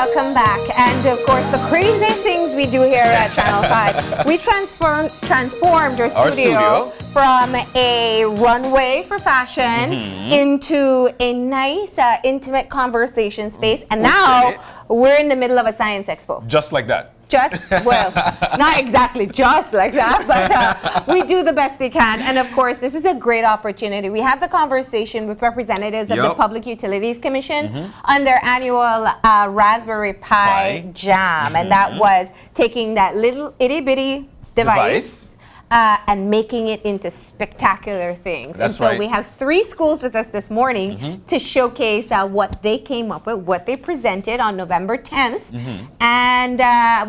welcome back. And of course, the crazy things we do here at Channel 5. We transformed our studio from a runway for fashion into a nice, intimate conversation space. And now we're in the middle of a science expo. Just like that. Well, not exactly just like that, but we do the best we can. And of course, this is a great opportunity. We had the conversation with representatives of the Public Utilities Commission on their annual Raspberry Pi Jam. And that was taking that little itty bitty device. And making it into spectacular things. That's and so right. we have 3 schools with us this morning to showcase what they came up with, what they presented on November 10th. And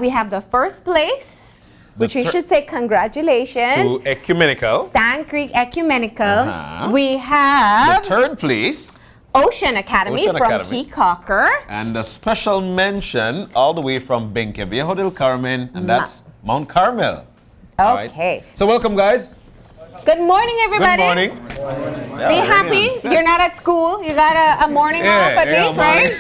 we have the first place, which we should say congratulations. To Ecumenical. Sand Creek Ecumenical. We have The third place. Ocean Academy from Key Cocker. And a special mention all the way from Benque Viejo del Carmen, and that's Mount Carmel. Okay. Right. So welcome, guys. Good morning, everybody. Good morning. Be happy. You're not at school. You got a morning off at least, right?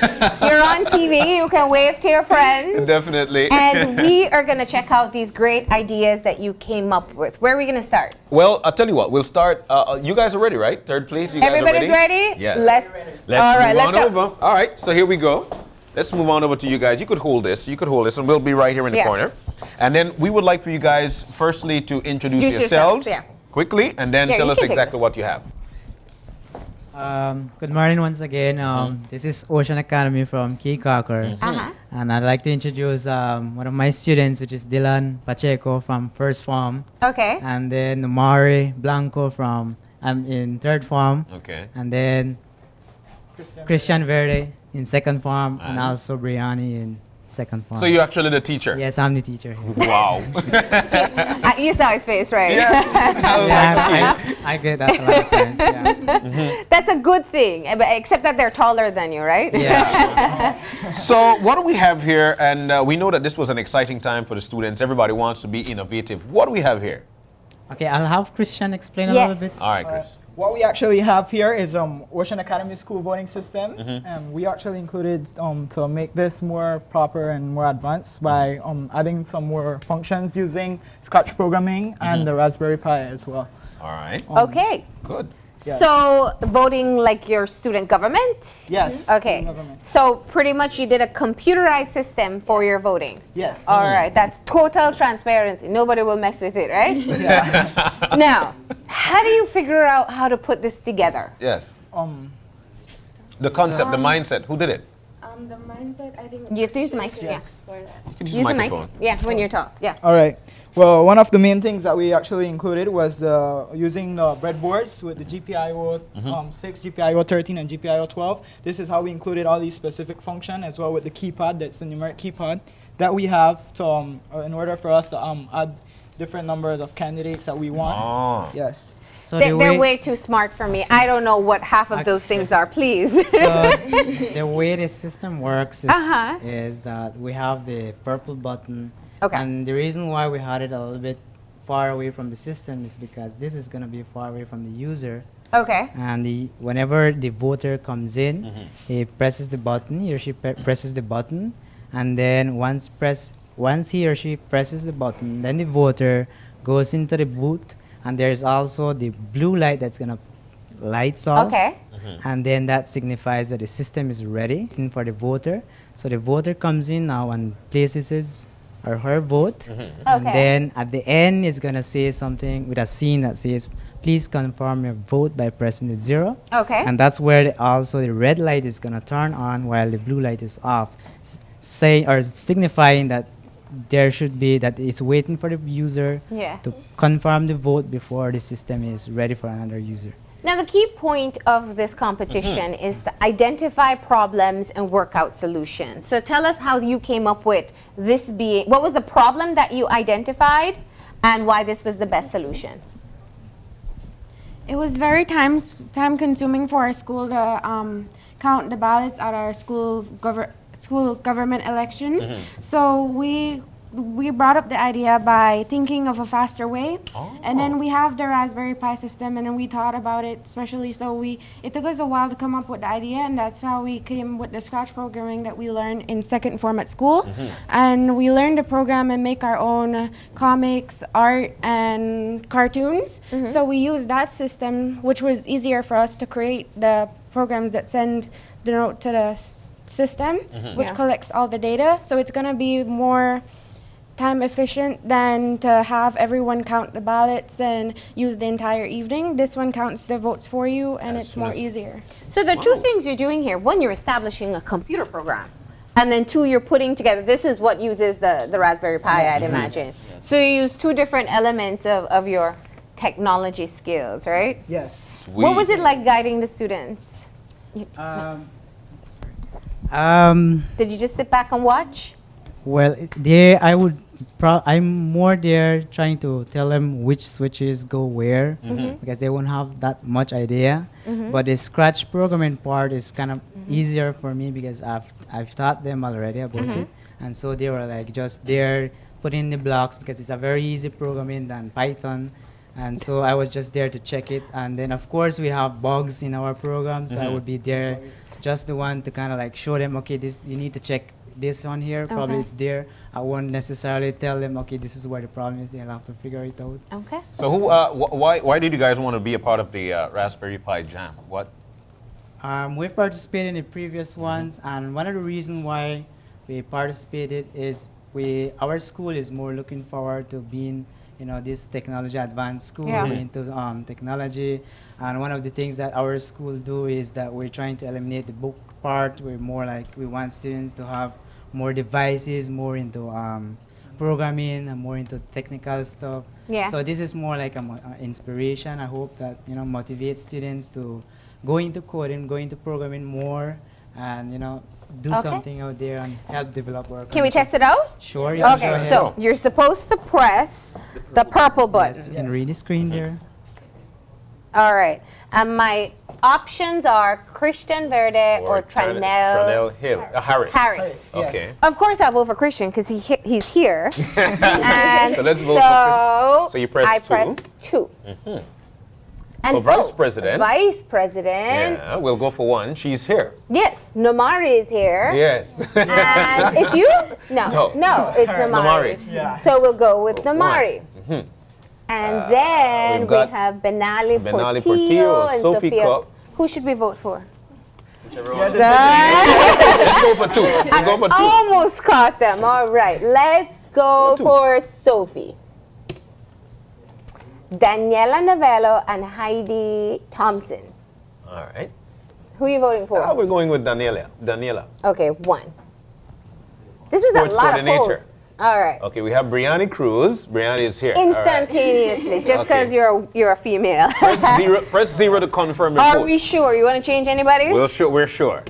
You're on TV. You can wave to your friends. Definitely. And we are going to check out these great ideas that you came up with. Where are we going to start? Well, I'll tell you what. We'll start. You guys are ready, right? Third place. You guys Everybody's are ready? Yes. Let's move on over. Go. All right. So here we go. Let's move on over to you guys. You could hold this. You could hold this, and we'll be right here in the corner. And then we would like for you guys, firstly, to introduce yourselves quickly, and then tell us exactly what you have. Good morning once again. This is Ocean Academy from Key Cocker. And I'd like to introduce one of my students, which is Dylan Pacheco from first form. Okay. And then Mari Blanco from, I'm in third form. Okay. And then Christian Verde in second form, and also Briani in second form. So you're actually the teacher? Yes, I'm the teacher here. Wow. You saw his face, right? I get that a lot of times, yeah. That's a good thing, except that they're taller than you, right? Yeah. So what do we have here? And we know that this was an exciting time for the students. Everybody wants to be innovative. What do we have here? Okay, I'll have Christian explain a little bit. All right, Chris. What we actually have here is Ocean Academy school voting system. We actually included to make this more proper and more advanced by adding some more functions using Scratch programming and the Raspberry Pi as well. All right. Okay. Good. Yes. So voting like your student government? Yes. Okay. Student government. So pretty much you did a computerized system for your voting? Yes. All right. That's total transparency. Nobody will mess with it, right? Yeah. Now, how do you figure out how to put this together? Yes. The concept, the mindset. Who did it? The mindset, I think. You have to use the mic. Yes. You can use Use the the mic. microphone. Yeah, when you talk. Yeah. All right. Well, one of the main things that we actually included was using the breadboards with the GPIO 6, GPIO 13, and GPIO 12. This is how we included all these specific functions, as well with the keypad, that's the numeric keypad that we have to, in order for us to add different numbers of candidates that we want. Oh. Yes. So They're way too smart for me. I don't know what half of those things are, please. So the way the system works is, Uh-huh. is that we have the purple button. Okay. And the reason why we had it a little bit far away from the system is because this is going to be far away from the user. Okay. And whenever the voter comes in, he presses the button, he or she presses the button, and then once he or she presses the button, then the voter goes into the booth, and there's also the blue light that's gonna lights off. Okay. And then that signifies that the system is ready for the voter. So the voter comes in now and places his or her vote, and then at the end is gonna say something with a scene that says, "Please confirm your vote by pressing the 0." Okay. And that's where also the red light is gonna turn on while the blue light is off, saying or signifying that there should be that it's waiting for the user to confirm the vote before the system is ready for another user. Now, the key point of this competition is to identify problems and work out solutions. So tell us how you came up with this being, what was the problem that you identified and why this was the best solution? It was very time consuming for our school to count the ballots at our school government elections. So we we brought up the idea by thinking of a faster way, and then we have the Raspberry Pi system, and then we thought about it, especially it took us a while to come up with the idea, and that's how we came with the Scratch programming that we learned in second form at school, and we learned to program and make our own comics, art, and cartoons. So we used that system, which was easier for us to create the programs that send the note to the system, which collects all the data. So it's going to be more time efficient than to have everyone count the ballots and use the entire evening. This one counts the votes for you, and it's more easier. So there are two things you're doing here. One, you're establishing a computer program. And then two, you're putting together, this is what uses the Raspberry Pi, I'd imagine. So you use two different elements of your technology skills, right? Yes. Sweet. What was it like guiding the students? Did you just sit back and watch? Well, there I would. I'm more there trying to tell them which switches go where because they won't have that much idea. But the Scratch programming part is kind of easier for me because I've taught them already about it, and so they were like just there putting the blocks because it's a very easy programming than Python. And so I was just there to check it, and then of course we have bugs in our program, so I would be there, just the one to kind of like show them, okay, this you need to check this on here, probably it's there. I won't necessarily tell them, okay, this is where the problem is. They'll have to figure it out. Okay. So why did you guys want to be a part of the Raspberry Pi Jam? What? We've participated in the previous ones, and one of the reasons why we participated is our school is more looking forward to being, this technology advanced school into technology. And one of the things that our school do is that we're trying to eliminate the book part. We're more like we want students to have more devices, more into programming, and more into technical stuff. Yeah. So this is more like an inspiration. I hope that motivates students to go into coding, go into programming more, and do something out there and help develop our Can we country. test it out? Sure. Yeah, Okay, go ahead. so you're supposed to press the purple button. Yes, you can read the screen there. All right. My options are Christian Verde or Tranel Harris. Okay. Of course, I vote for Christian because he's here. And So let's vote for Christian. So you press I 2. press 2. And For Vice vote. President. Vice President. Yeah, we'll go for 1. She's here. Yes, Nomari is here. Yes. And it's you? No, it's Nomari. Yeah. So we'll go with Nomari. And then we've we got have Benali Benali Portillo Portillo, and Sophie Sophia. Cup. Who should we vote for? Let's go for 2. Let's go for 2. Almost caught them. All right, let's go for Sophie. Daniela Novello and Heidi Thompson. All right. Who are you voting for? We're going with Daniela. Okay, 1. This is Sports a lot of coordinator. posts. All right. Okay, we have Brianni Cruz. Brianni is here. All right. Instantaneously, just because Okay. you're a female. Press 0 to confirm your Are vote. we sure? You want to change anybody? We're sure.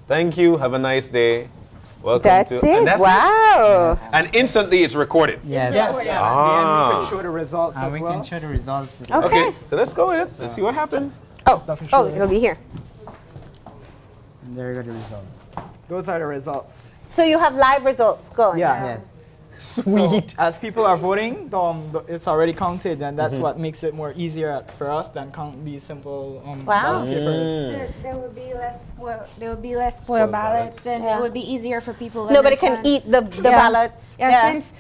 Thank you. Have a nice day. Welcome That's to. it. And that's Wow. And instantly it's recorded. Yes. Yes. And we can show the results And as we well. can show the results. For Okay. Okay, so let's go with it. Let's see what happens. Oh, it'll be here. And there you go the result. Those are the results. So you have live results going. Yeah. Yes. Sweet. So, as people are voting, it's already counted, and that's what makes it more easier for us than count these simple Wow. ballot papers. There would be less spoiled ballots, and Yeah. it would be easier for people to Nobody can understand. eat the ballots. Since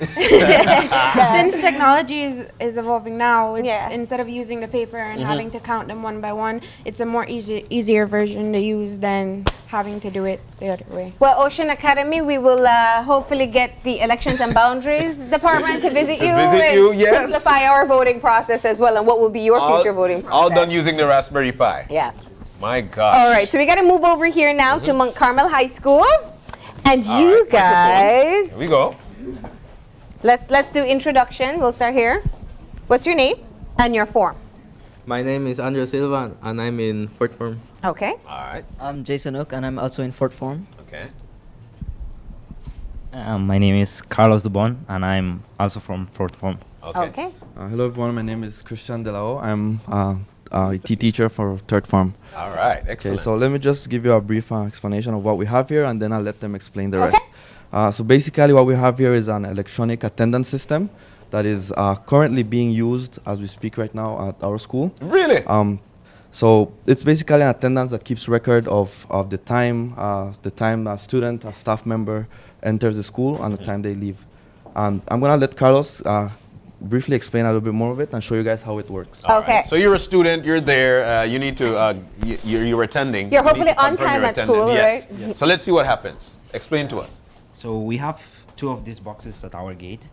since technology is evolving now, it's instead of using the paper and having to count them one by one, it's a more easier version to use than having to do it the other way. Well, Ocean Academy, we will hopefully get the Elections and Boundaries Department to visit you and yes. simplify our voting process as well, and what will be your future voting process. All done using the Raspberry Pi. Yeah. My God. All right, so we got to move over here now to Mount Carmel High School, and you right, guys, Here we go. let's do introduction. We'll start here. What's your name and your form? My name is Andrew Silva, and I'm in fourth form. Okay. All right. I'm Jason Oak, and I'm also in fourth form. Okay. My name is Carlos Dubon, and I'm also from fourth form. Okay. Hello, everyone. My name is Christian Delao. I'm a IT teacher for third form. All right. Okay, Excellent. so let me just give you a brief explanation of what we have here, and then I'll let them explain the rest. So basically what we have here is an electronic attendance system that is currently being used as we speak right now at our school. Really? So it's basically an attendance that keeps record of the time a student, a staff member enters the school and the time they leave. I'm gonna let Carlos briefly explain a little bit more of it and show you guys how it works. All Okay. right. So you're a student, you're there, you need to, you're attending. You're You need hopefully to on confirm time you're at attending. school, Yes. right? Yes. So let's see what happens. Explain to us. So we have 2 of these boxes at our gate,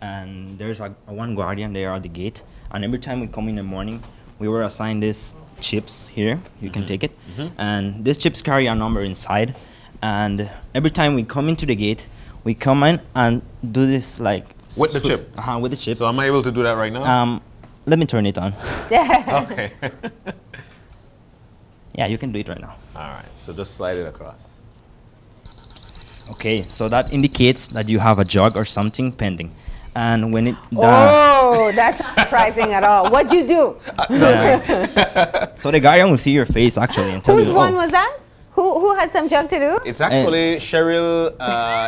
and there's a one guardian there at the gate. And every time we come in the morning, we were assigned these chips here. You can take it, and these chips carry a number inside. And every time we come into the gate, we come in and do this like With the chip? With the chip. So am I able to do that right now? Let me turn it on. Okay. Yeah, you can do it right now. All right. So just slide it across. Okay, so that indicates that you have a jog or something pending. And when it Oh, that's not surprising at all. What'd you do? so the guardian will see your face actually and tell Whose you. one was that? Who had some junk to do? It's actually Cheryl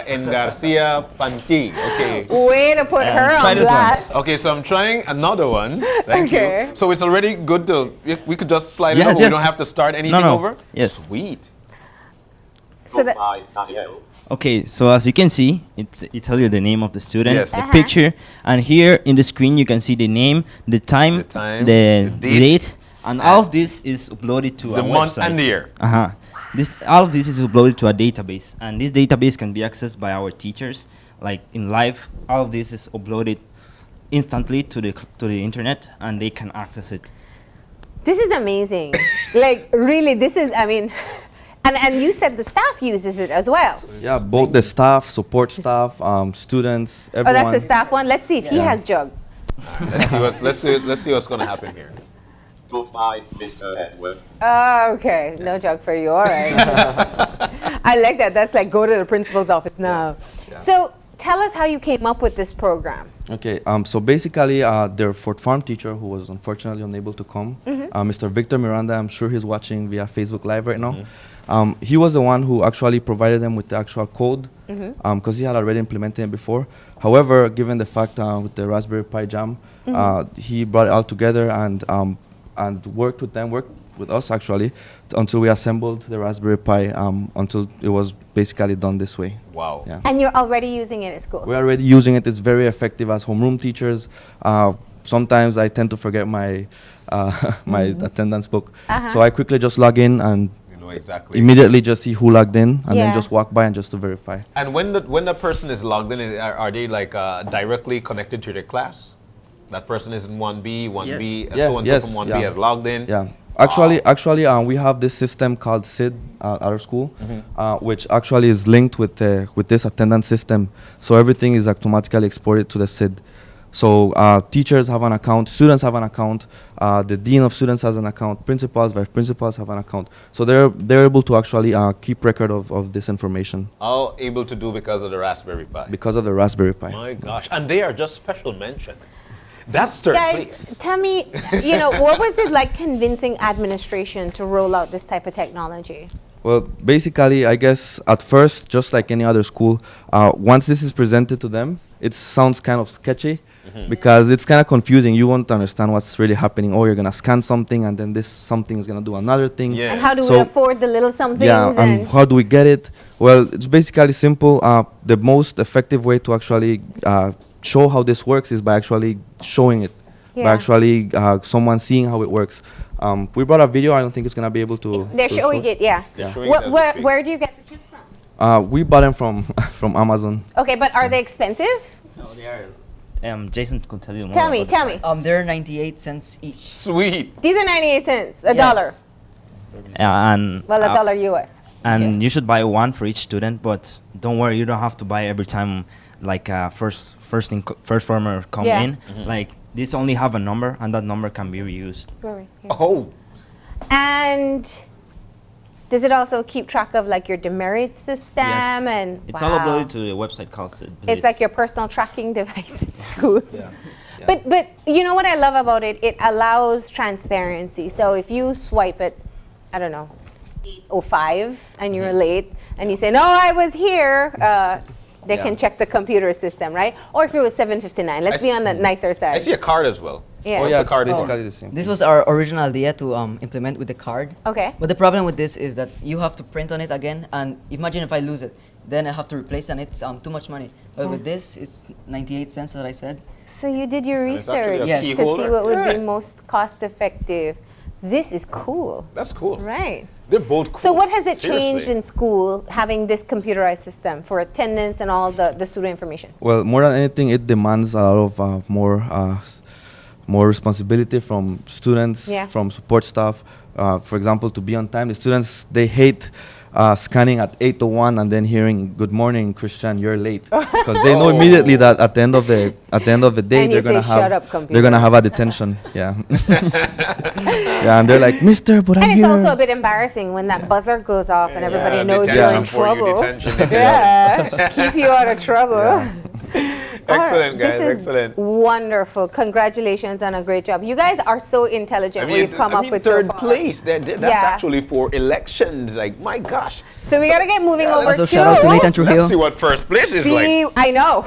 and Garcia Panti. Okay. Way to put her try on this one. blast. Okay, so I'm trying another one. Thank Okay. you. So it's already good to, if we could just slide it Yes, over. We yes. don't have to start anything no. over? Yes. Sweet. So that, Okay, so as you can see, it tells you the name of the student, Yes. the picture, and here in the screen you can see the name, the time, the the date, and all of this is uploaded to The a month website. and the year. All of this is uploaded to a database, and this database can be accessed by our teachers, like in live. All of this is uploaded instantly to the internet, and they can access it. this is amazing. Like, really, this is, I mean, and you said the staff uses it as well. Yeah, both the staff, support staff, students, Oh, everyone. that's the staff one. Let's see if he has jug. Let's see what's going to happen here. Goodbye, Mr. Edward. Oh, okay. No jug for you. All right. I like that. That's like go to the principal's office now. So tell us how you came up with this program. Okay, so basically, their Fort Farm teacher, who was unfortunately unable to come, Mr. Victor Miranda, I'm sure he's watching via Facebook Live right now. He was the one who actually provided them with the actual code, because he had already implemented it before. However, given the fact with the Raspberry Pi Jam, he brought it all together and worked with us actually until we assembled the Raspberry Pi until it was basically done this way. Wow. Yeah. And you're already using it at school. We're already using it. It's very effective as homeroom teachers. Sometimes I tend to forget my my attendance book, so I quickly just log in and You know exactly. immediately just see who logged in and Yeah. then just walk by and just to verify. And when the person is logged in, are they like directly connected to their class? That person is in 1B, 1B, Yeah, so and yes, so from 1B yeah. has logged in. Yeah. Actually, we have this system called SID at our school, which actually is linked with this attendance system. So everything is automatically exported to the SID. So teachers have an account, students have an account, the dean of students has an account, principals, vice principals have an account. So they're able to actually keep record of this information All able to do because of the Raspberry Pi. because of the Raspberry Pi. My gosh. And they are just special mention. That's third Guys, place. tell me, what was it like convincing administration to roll out this type of technology? Well, basically, I guess at first, just like any other school, once this is presented to them, it sounds kind of sketchy because it's kind of confusing. You won't understand what's really happening. Oh, you're going to scan something and then this something is going to do another thing. Yeah. And how do we So- afford the little somethings? Yeah, and how do we get it? Well, it's basically simple. The most effective way to actually show how this works is by actually showing it, by Yeah. actually someone seeing how it works. We brought a video. I don't think it's going to be able to. They're to showing show it, yeah. They're showing it as we Where, speak. where do you get the chips from? We bought them from from Amazon. Okay, but are they expensive? No, they are. Jason could tell you more. Tell me, about the tell me. price. They're 98 cents each. Sweet. These are 98 cents, a Yes. dollar. And Well, a dollar US. And you should buy one for each student, but don't worry, you don't have to buy every time like first farmer come Yeah. in. Like this only have a number, and that number can be reused. Where are we? Here. Oh. And does it also keep track of like your demerit system and It's wow. all uploaded to the website called SID. It's like your personal tracking device at school. But you know what I love about it? It allows transparency. So if you swipe it, I don't know, 8:05 and you're late and you say, no, I was here, They can check the computer system, right? Or if it was 759, let's be on the nicer side. I see a card as well. Yeah. Oh What's yeah, the card it's for? basically the same. This was our original idea to implement with the card. Okay. But the problem with this is that you have to print on it again, and imagine if I lose it, then I have to replace, and it's too much money. But with this, it's 98 cents that I said. So you did your And it's actually research a Yes. key to see holder. what would Yeah. be most cost effective. This is cool, That's cool. right? They're both cool. So what has it changed Seriously. in school having this computerized system for attendance and all the student information? Well, more than anything, it demands a lot of more responsibility from students, Yeah. from support staff. For example, to be on time, the students they hate scanning at 8:01 and then hearing "Good morning, Christian, you're late," because they know immediately that at the end of the day And you they're gonna say, "Shut have up, computer." they're gonna have a detention. Yeah, yeah, and they're like, "Mister, but I'm And it's here." also a bit embarrassing when that buzzer goes off and everybody Yeah, knows you're in detention for you, trouble. detention, detention. Yeah, keep you out of trouble. All right, Excellent, guys. This is Excellent. wonderful. Congratulations on a great job. You guys are so intelligent. What you've come up with third so far. place. That's Yeah. actually for elections. Like, my gosh. So we gotta get moving Yeah, over Also, to shout out to Nathan Trujillo. Let's see what first place is like. I know.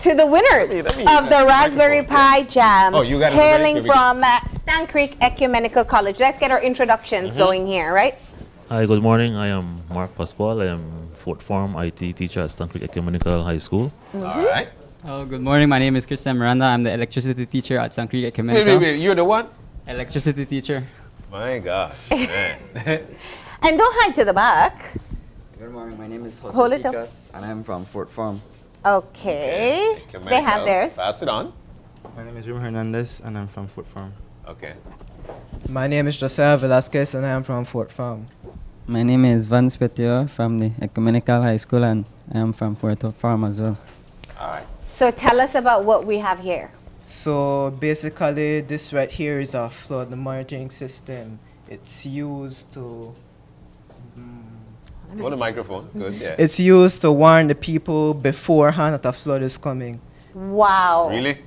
To the winners Let me of the Raspberry microphone, Pi Jam, Oh, you got it ready? hailing Here we go. from Stan Creek Ecumenical College. Let's get our introductions going here, right? Hi, good morning. I am Mark Pascual. I am fourth form IT teacher at Stan Creek Ecumenical High School. All right. Oh, good morning. My name is Christian Miranda. I'm the electricity teacher at Stan Creek Wait, Ecumenical. you're the one? Electricity teacher. My gosh, man. And don't hide to the back. Good morning. My name is Hold it up. and I'm from Fort Farm. Okay. Ecumenical. They have theirs. Pass it on. My name is Rim Hernandez, and I'm from Fort Farm. Okay. My name is Josiah Velasquez and I am from Fort Farm. My name is Vance Petier from the Ecumenical High School, and I am from Fort Farm as well. All right. So tell us about what we have here. So basically this right here is a flood monitoring system. It's used to On the microphone. Good, yeah. It's used to warn the people beforehand that a flood is coming. Wow. Really?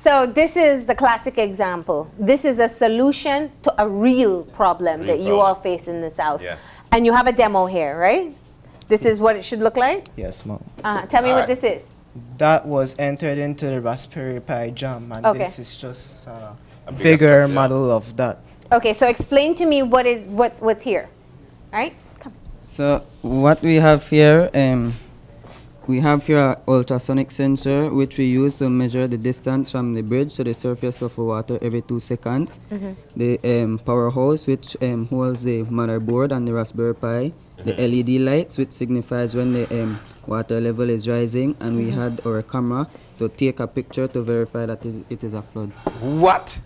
So this is the classic example. This is a solution to a real problem Real that you problem. all face in the South. Yes. And you have a demo here, right? This is what it should look like? Yes, ma'am. Tell me All what right. this is. That was entered into the Raspberry Pi Jam, and Okay. this is just A a bigger bigger stuff, yeah. model of that. Okay, so explain to me what's here. All right? Come. So what we have here, we have here an ultrasonic sensor which we use to measure the distance from the bridge to the surface of the water every 2 seconds. The power hose which holds the motherboard and the Raspberry Pi. The LED lights which signifies when the water level is rising, and we had our camera to take a picture to verify that it is a flood. What?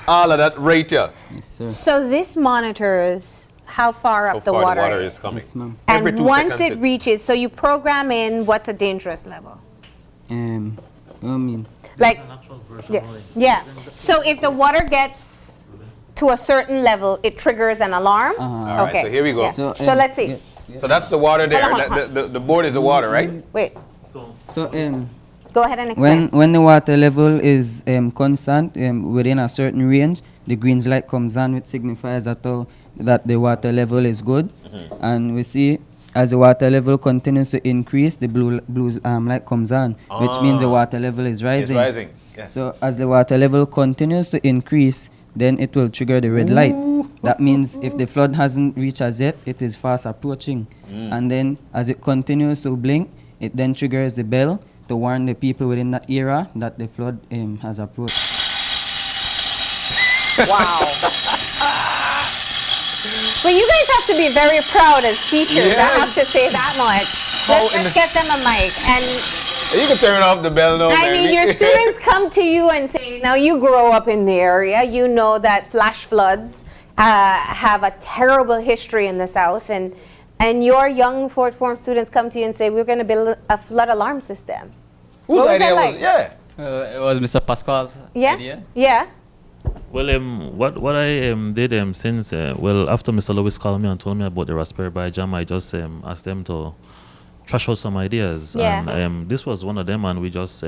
All of that right here. Yes, sir. So this monitors how far How up the far water, the water is. is coming. Yes, ma'am. And Every 2 once seconds it reaches, so you program in what's a dangerous level. I mean, Like, yeah. So if the water gets to a certain level, it triggers an alarm. All right, Okay. so here we go. Yeah. So, So let's see. So that's the water there. Hold on, hold on. The board is the water, right? Wait. so Go ahead and explain. when the water level is constant within a certain range, the green light comes on, which signifies that the water level is good. And we see as the water level continues to increase, the blue light comes on, which means the water level is It's rising. rising. Yes. So as the water level continues to increase, then it will trigger the red light. That means if the flood hasn't reached as yet, it is fast approaching. And then as it continues to blink, it then triggers the bell to warn the people within that area that the flood has approached. Wow. But you guys have to be very proud as teachers. I have to say that much. Let's get them a mic. And You can turn off the bell now, I man. mean, your students come to you and say, now you grow up in the area, you know that flash floods have a terrible history in the South, and your young fourth form students come to you and say, we're going to build a flood alarm system. Whose What was idea that was like? yeah. It was Mr. Pascal's Yeah? idea. Yeah. Well, what I did since after Mr. Lewis called me and told me about the Raspberry Pi Jam, I just asked them to trash out some ideas, Yeah. and this was one of them, and we just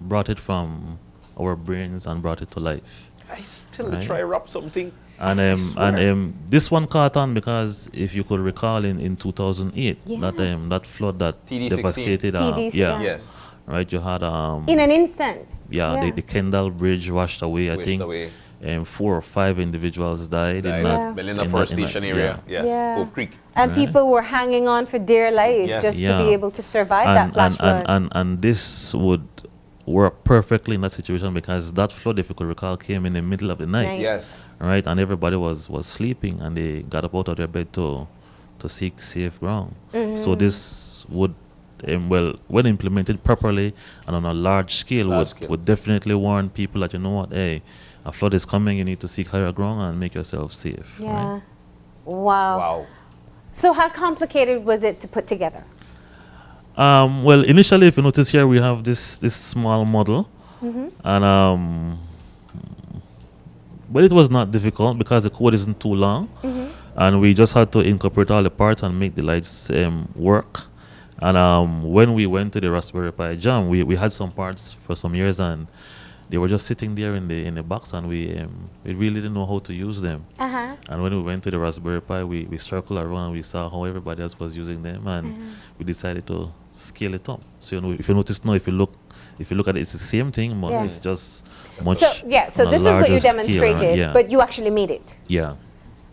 brought it from our brains and brought it to life. I still Right. try wrap something. And this one caught on because if you could recall in 2008, Yeah. that flood that TD16. devastated, TD, yeah. Yes. right. You had In an instant. yeah. The Kendall Bridge washed away. I Washed think away. 4 or 5 individuals died in Died. that. Yeah. Belinda in First that- in that- Station area. yeah. Yes. Yeah. Hope Creek. And Right. people were hanging on for dear life Yes. just to Yeah. be able to survive that flash flood. And this would work perfectly in that situation because that flood, if you could recall, came in the middle of the night. Right. Yes. Right, and everybody was sleeping, and they got up out of their bed to seek safe ground. So this would, well, when implemented properly and on a large scale, would definitely warn people that, you know what, hey, a flood is coming. You need to seek higher ground and make yourself safe. Yeah. Right? Wow. Wow. So how complicated was it to put together? Well, initially, if you notice here, we have this small model, and but it was not difficult because the code isn't too long, and we just had to incorporate all the parts and make the lights work. And when we went to the Raspberry Pi Jam, we had some parts for some years, and they were just sitting there in the box, and we really didn't know how to use them. Uh-huh. And when we went to the Raspberry Pi, we circled around and we saw how everybody else was using them, and we decided to scale it up. So if you notice now, if you look at it, it's the same thing, but Yeah. it's just much. So so on a this is what larger you scale, demonstrated, yeah. but you actually made it. Yeah.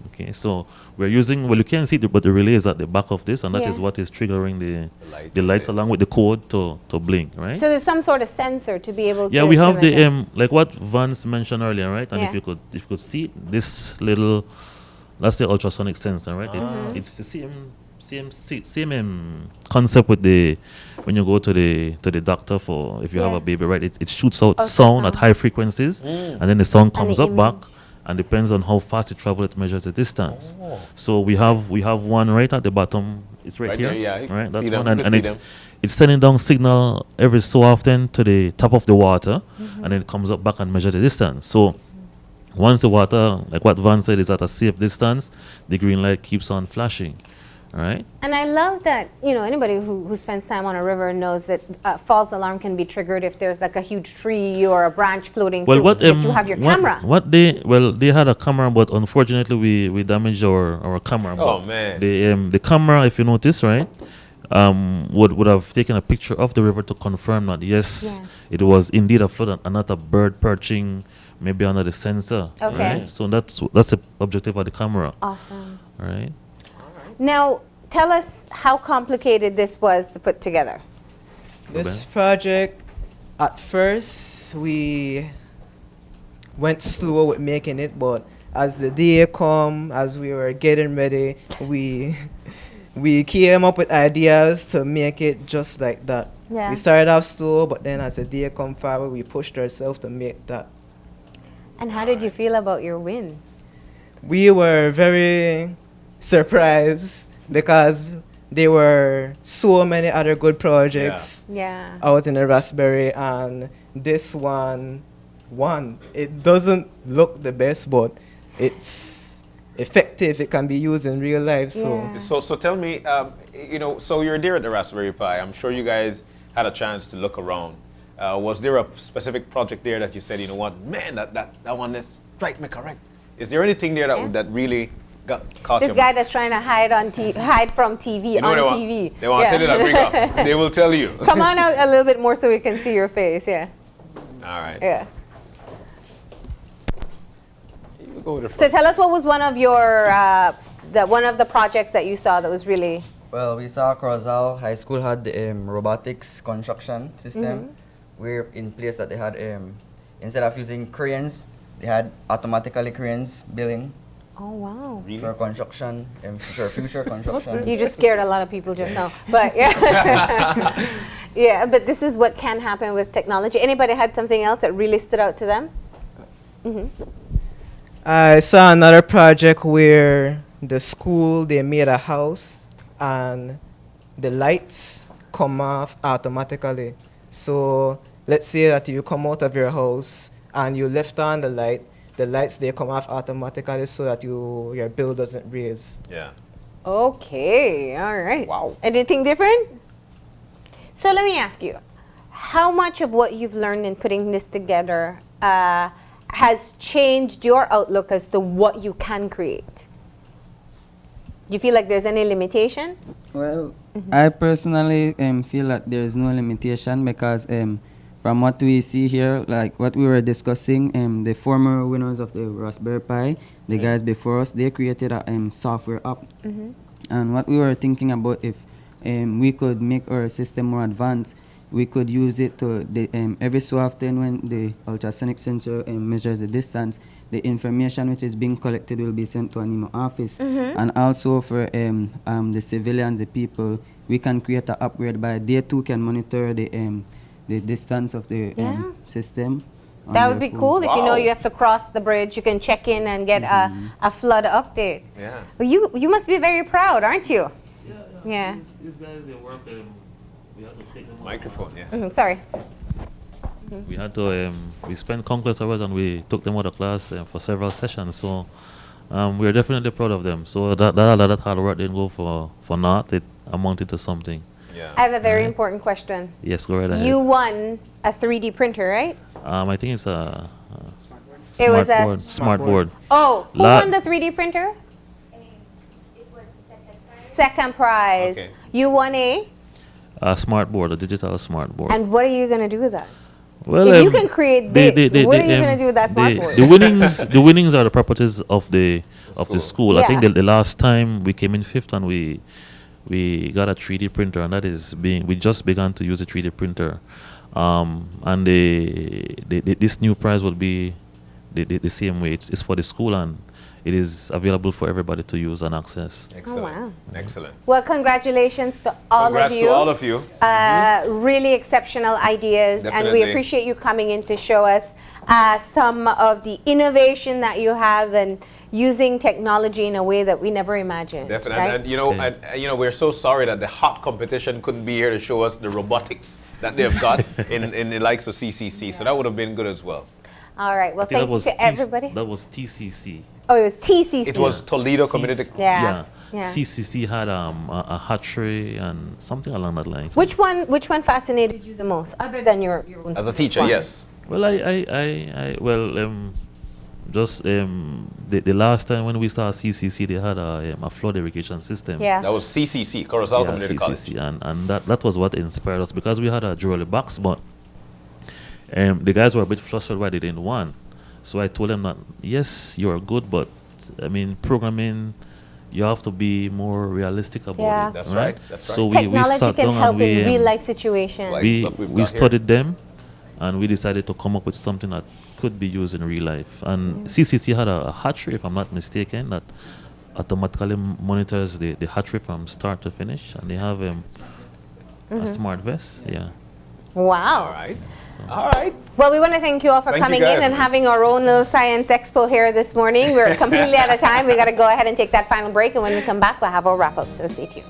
Okay, so we're using, well, you can't see it, but the relay is at the back of this, and that is Yeah. what is triggering lights. the lights along with the code to blink, right? So there's some sort of sensor to be able to. Yeah, we have to measure. the like what Vance mentioned earlier, right? And Yeah. if you could see this little, that's the ultrasonic sensor, right? It's the same concept with the when you go to the doctor for if you have Yeah. a baby, right? It shoots out Ultrasound. sound at high frequencies, and then the sound And comes the up back, image. and depends on how fast it travels, it measures the distance. So we have one right at the bottom. It's right, Right here, there, yeah, you right? can That see them, one, you and, can and see it's them. it's sending down signal every so often to the top of the water, and then it comes up back and measure the distance. So once the water, like what Van said, is at a safe distance, the green light keeps on flashing. All right. And I love that, anybody who spends time on a river knows that false alarm can be triggered if there's like a huge tree or a branch floating Well, through, what but you have your camera. they had a camera, but unfortunately we damaged our camera. Oh, But man. the camera, if you notice, right, would have taken a picture of the river to confirm that yes, it was indeed a flood and not a bird perching maybe under the sensor. Okay. Right? So that's the objective of the camera. Awesome. All right. Now, tell us how complicated this was to put together. This project, at first, we went slow with making it, but as the day come, as we were getting ready, we came up with ideas to make it just like that. Yeah. We started off slow, but then as the day come forward, we pushed ourselves to make that. And how did you feel about your win? We were very surprised because there were so many other good projects Yeah. out in the Raspberry, and this one won. It doesn't look the best, but it's effective. It can be used in real life. Yeah. So tell me, so you're there at the Raspberry Pi. I'm sure you guys had a chance to look around. Was there a specific project there that you said, you know what, man, that one is right me correct? Is there anything there that really got caught This your guy that's trying to hide from TV You know on what they TV. want? They want to tell you that, bring up. They will tell you. Come on out a little bit more so we can see your face. Yeah. All right. Yeah. You go to the So front. tell us what was one of your one of the projects that you saw that was really. Well, we saw Corozal High School had the robotics construction system. We're in place that they had, instead of using cranes, they had automatically cranes building Oh wow. for construction, for future construction. You just scared a lot of people just now. But yeah. Yeah, but this is what can happen with technology. Anybody had something else that really stood out to them? I saw another project where the school, they made a house and the lights come off automatically. So let's say that you come out of your house and you left on the lights they come off automatically so that your bill doesn't raise. Yeah. Okay, all right. Wow. Anything different? So let me ask you, how much of what you've learned in putting this together has changed your outlook as to what you can create? Do you feel like there's any limitation? Well, I personally feel that there is no limitation because from what we see here, like what we were discussing, the former winners of the Raspberry Pi, the guys before us, they created a software app. And what we were thinking about, if we could make our system more advanced, we could use it to, every so often when the ultrasonic sensor measures the distance, the information which is being collected will be sent to an email office. And also for the civilians, the people, we can create an app whereby they too can monitor the distance of the system. That would be cool. If you know you have to cross the bridge, you can check in and get a flood update. Yeah. Well, you must be very proud, aren't you? Yeah. These guys, they work. We have to take them Microphone, yeah. Sorry. We had to. We spent countless hours and we took them out of class for several sessions. So we are definitely proud of them. So that hard work didn't go for naught. It amounted to something. Yeah. I have a very important question. Yes, go right ahead. You won a 3D printer, right? I think it's a It was a smart board. Oh, who won the 3D printer? Second prize. Okay. You won A smart board, a digital smart board. And what are you going to do with that? Well, if you can create this, what are you going to do with that smart board? The winnings are the properties of the school. I think the last time we came in fifth and we got a 3D printer, and we just began to use a 3D printer. And this new prize will be the same way. It's for the school, and it is available for everybody to use and access. Excellent. Oh, wow. Excellent. Well, congratulations to all Congrats of you. to all of you. Really exceptional ideas, and we Definitely. appreciate you coming in to show us some of the innovation that you have and using technology in a way that we never imagined. Definitely. Right? And we're so sorry that the hot competition couldn't be here to show us the robotics that they've got in the likes of CCC. So that would have been good as well. All right. Well, thank you to everybody. That was TCC. Oh, it was TCC. It was Toledo Community. Yeah. CCC had a hatchery and something along that line. Which one fascinated you the most, other than your own? As a teacher, one? yes. Well, just the last time when we started CCC, they had a flood irrigation system. Yeah. That was CCC, Corozal Community College. And that was what inspired us, because we had a jewelry box, but the guys were a bit flustered why they didn't want. So I told them that, yes, you're good, but I mean, programming, you have to be more realistic about it. That's right. That's right. So Technology we sat can down help and we, in real life situations. we studied them, and we decided to come up with something that could be used in real life. And CCC had a hatchery, if I'm not mistaken, that automatically monitors the hatchery from start to finish, and they have a smart vest. Yeah. Wow. All right. All right. Well, we want to thank you all for Thank you coming guys, in and man. having our own little science expo here this morning. We're completely out of time. We got to go ahead and take that final break, and when we come back, we'll have our wrap up. So stay tuned.